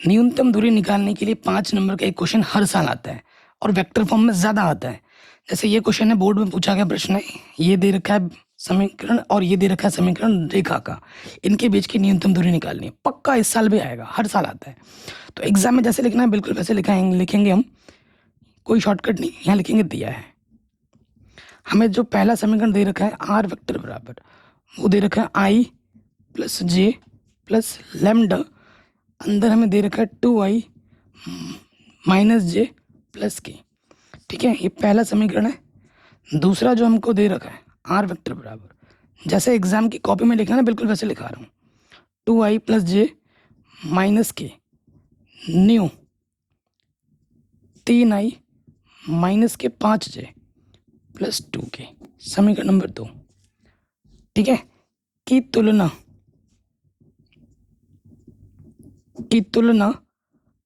न्यूनतम दूरी निकालने के लिए 5 नंबर का एक क्वेश्चन हर साल आता है और वेक्टर फॉर्म में ज़्यादा आता है। जैसे ये क्वेश्चन है, बोर्ड में पूछा गया प्रश्न है, ये दे रखा है समीकरण और ये दे रखा है समीकरण रेखा का, इनके बीच की न्यूनतम दूरी निकालनी है। पक्का इस साल भी आएगा, हर साल आता है। तो एग्जाम में जैसे लिखना है बिल्कुल वैसे लिखेंगे हम, कोई शॉर्टकट नहीं, यहाँ लिखेंगे दिया है। हमें जो पहला समीकरण दे रखा है आर वेक्टर बराबर, वो दे रखा है आई प्लस जे प्लस लेमडा, अंदर हमें दे रखा है 2i माइनस जे प्लस के। ठीक है, ये पहला समीकरण है। दूसरा जो हमको दे रखा है आर वेक्टर बराबर, जैसे एग्जाम की कॉपी में लिखा है ना बिल्कुल वैसे लिखा रहा हूँ, 2i प्लस जे माइनस के न्यू 3i माइनस के 5j प्लस 2k, समीकरण नंबर 2। ठीक है, की तुलना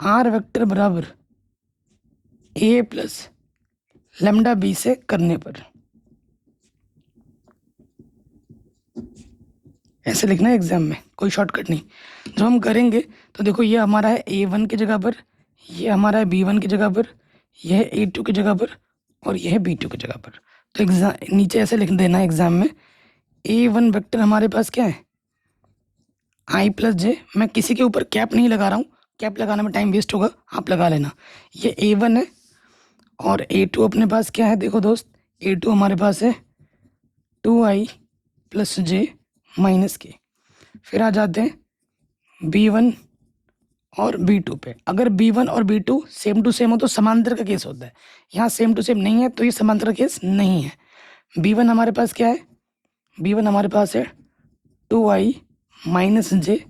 आर वेक्टर बराबर ए प्लस लेमडा बी से करने पर, ऐसे लिखना है एग्जाम में, कोई शॉर्टकट नहीं। जब हम करेंगे तो देखो ये हमारा है A1 की जगह पर, ये हमारा है B1 की जगह पर, यह है A2 की जगह पर और यह है B2 की जगह पर। तो एग्जाम नीचे ऐसे लिख देना है एग्जाम में, A1 वेक्टर हमारे पास क्या है आई प्लस जे। मैं किसी के ऊपर कैप नहीं लगा रहा हूँ, कैप लगाने में टाइम वेस्ट होगा, आप लगा लेना। ये A1 है और A2 अपने पास क्या है, देखो दोस्त, A2 हमारे पास है 2i प्लस जे माइनस के। फिर आ जाते हैं B1 और B2 पे। अगर B1 और B2 सेम टू सेम हो तो समांतर का केस होता है, यहाँ सेम टू सेम नहीं है तो ये समांतर का केस नहीं है। B1 हमारे पास क्या है, B1 हमारे पास है 2i माइनस जे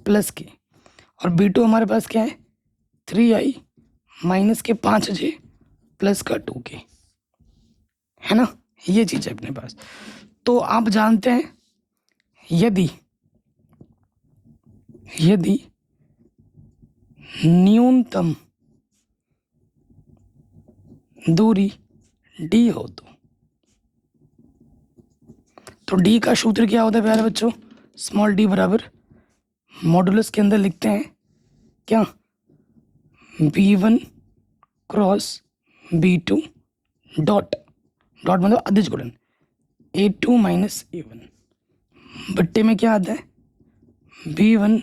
प्लस के, और B2 हमारे पास क्या है 3i माइनस के 5j प्लस का 2k, है ना, ये चीज़ है अपने पास। तो आप जानते हैं यदि न्यूनतम दूरी d हो तो d का सूत्र क्या होता है प्यारे बच्चों, स्मॉल d बराबर मॉडुलस के अंदर लिखते हैं क्या, B1 क्रॉस B2 डॉट मतलब अदिश गुणन A2 माइनस A1 बट्टे में क्या आता है B1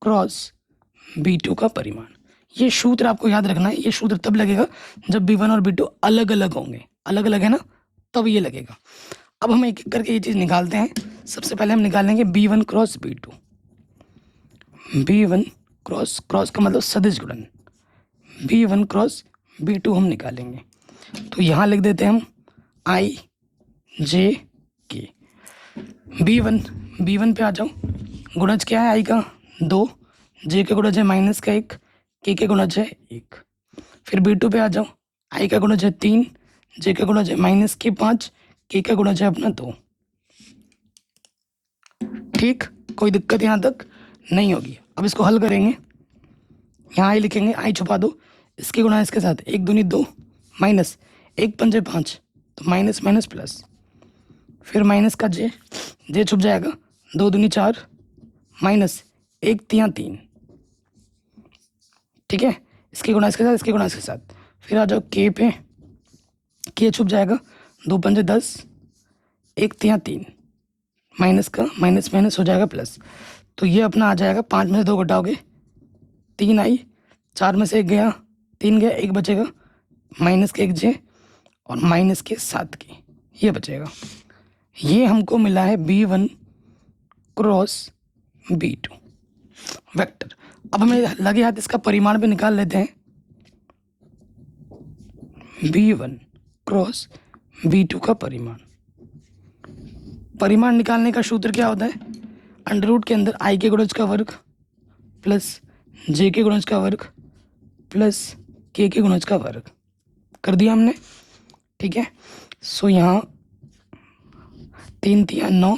क्रॉस B2 का परिमाण। ये सूत्र आपको याद रखना है, ये सूत्र तब लगेगा जब B1 और B2 अलग अलग होंगे, अलग अलग है ना, तब ये लगेगा। अब हम एक एक करके ये चीज़ निकालते हैं। सबसे पहले हम निकालेंगे B1 cross B2, B1 cross का मतलब सदिश गुणन, B1 क्रॉस B2 हम निकालेंगे। तो यहाँ लिख देते हैं हम I J K। B1 पे आ जाओ, गुणज क्या है I का 2, J का गुणज है माइनस का 1, K का गुणज है 1। फिर B2 पे आ जाओ, I का गुणज है 3, J का गुणज है माइनस के 5, K का गुणज है अपना 2। ठीक, कोई दिक्कत यहाँ तक नहीं होगी। अब इसको हल करेंगे, यहाँ आई लिखेंगे, आई छुपा दो, इसके गुणा इसके साथ 1 दूनी 2 माइनस 1 पंजे 5, तो माइनस माइनस प्लस, फिर माइनस का जे छुप जाएगा, 2 दूनी 4 माइनस 1 तिया 3। ठीक है, इसके गुणा इसके साथ, इसके गुणा इसके साथ। फिर आ जाओ के पे, के छुप जाएगा, 2 पंजे 10, 1 तिया 3, माइनस का माइनस माइनस हो जाएगा प्लस। तो ये अपना आ जाएगा, 5 में से 2 घटाओगे 3 आई, 4 में से 1 गया 3 गया, 1 बचेगा माइनस के 1j और माइनस के 7 के, ये बचेगा। ये हमको मिला है B1 क्रॉस B2 वेक्टर। अब हमें लगे हाथ इसका परिमाण भी निकाल लेते हैं। B1 क्रॉस B2 का परिमाण निकालने का सूत्र क्या होता है, अंडर रूट के अंदर I के गुणज का वर्ग प्लस J के गुणज का वर्ग प्लस K के गुणज का वर्ग, कर दिया हमने। ठीक है, सो यहाँ 3 तिया 9,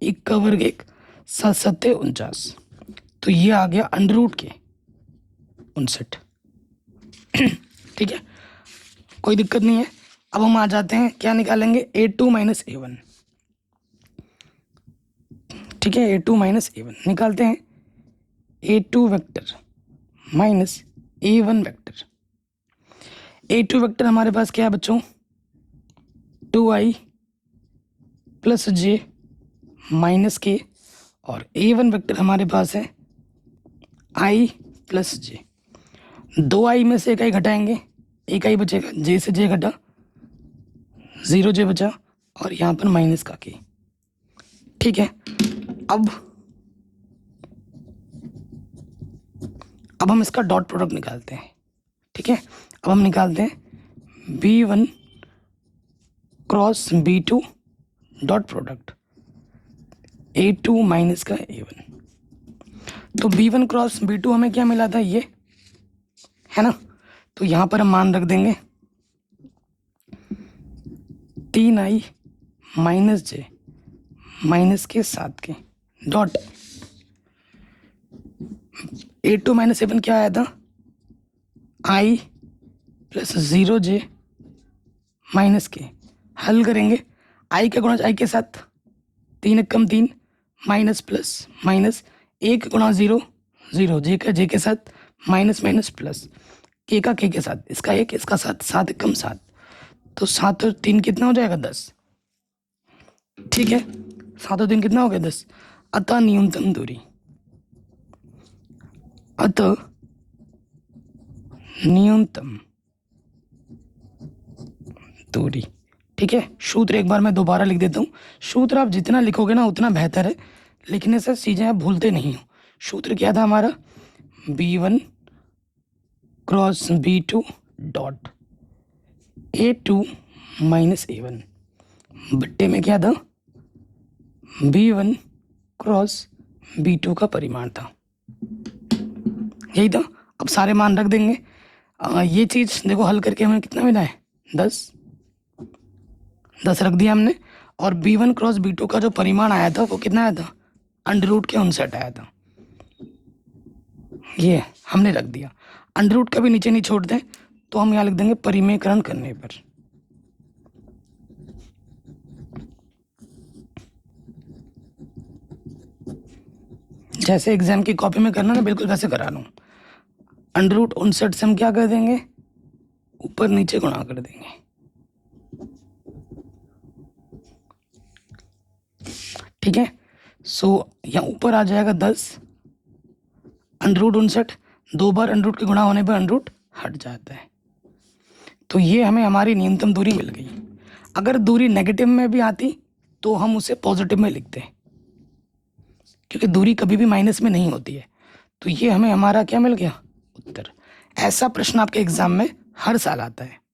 1 का वर्ग 1, 7 सत्ते 49, तो ये आ गया अंडर रूट के 59। ठीक है, कोई दिक्कत नहीं है। अब हम आ जाते हैं, क्या निकालेंगे, A2 माइनस A1। ठीक है, A2 माइनस A1 निकालते हैं। A2 vector minus A1 vector. A2 vector हमारे पास क्या है बच्चों, 2i प्लस जे माइनस के, और A1 वेक्टर हमारे पास है i प्लस जे। 2i में से एक i घटाएंगे, एक i बचेगा, जे से जे घटा, 0 जे बचा, और यहाँ पर माइनस का के। ठीक है, अब हम इसका डॉट प्रोडक्ट निकालते हैं। ठीक है, अब हम निकालते हैं B1 cross B2 dot product A2 minus का A1। तो B1 क्रॉस B2 हमें क्या मिला था, ये है ना। तो यहाँ पर हम मान रख देंगे 3i माइनस जे माइनस के 7 के डॉट A2 माइनस A1 क्या आया था, i प्लस 0 जे माइनस के। हल करेंगे, i का गुणा i के साथ, 3 एकम 3, माइनस प्लस माइनस, 1 गुणा 0 0, जे के साथ, माइनस माइनस प्लस, के का के के साथ, इसका 1 इसका 7, 7 एकम 7, तो 7 और 3 कितना हो जाएगा 10। ठीक है, 7 और 3 कितना हो गया 10। अतः न्यूनतम दूरी, अतः न्यूनतम दूरी। ठीक है, सूत्र एक बार मैं दोबारा लिख देता हूँ। सूत्र आप जितना लिखोगे ना उतना बेहतर है, लिखने से चीज़ें आप भूलते नहीं हो। सूत्र क्या था हमारा, B1 cross B2 dot A2 minus A1 बट्टे में क्या था, B1 क्रॉस B2 का परिमाण था, यही था। अब सारे मान रख देंगे। ये चीज़ देखो हल करके हमें कितना मिला है, 10 रख दिया हमने। और B1 क्रॉस B2 का जो परिमाण आया था वो कितना आया था, अंडर रूट के 59 आया था, ये हमने रख दिया। अंडर रूट का भी नीचे नहीं छोड़ दें, तो हम यहाँ लिख देंगे परिमेयकरण करने पर। जैसे एग्जाम की कॉपी में करना ना, बिल्कुल वैसे करा लूँ। अंडर रूट 59 से हम क्या कर देंगे, ऊपर नीचे गुणा कर देंगे। ठीक है, सो यहाँ ऊपर आ जाएगा 10, अंडर रूट 59, 2 बार अंडर रूट के गुणा होने पर अंडर रूट हट जाता है। तो ये हमें हमारी न्यूनतम दूरी मिल गई। अगर दूरी नेगेटिव में भी आती तो हम उसे पॉजिटिव में लिखते हैं, क्योंकि दूरी कभी भी माइनस में नहीं होती है। तो ये हमें हमारा क्या मिल गया, उत्तर। ऐसा प्रश्न आपके एग्जाम में हर साल आता है।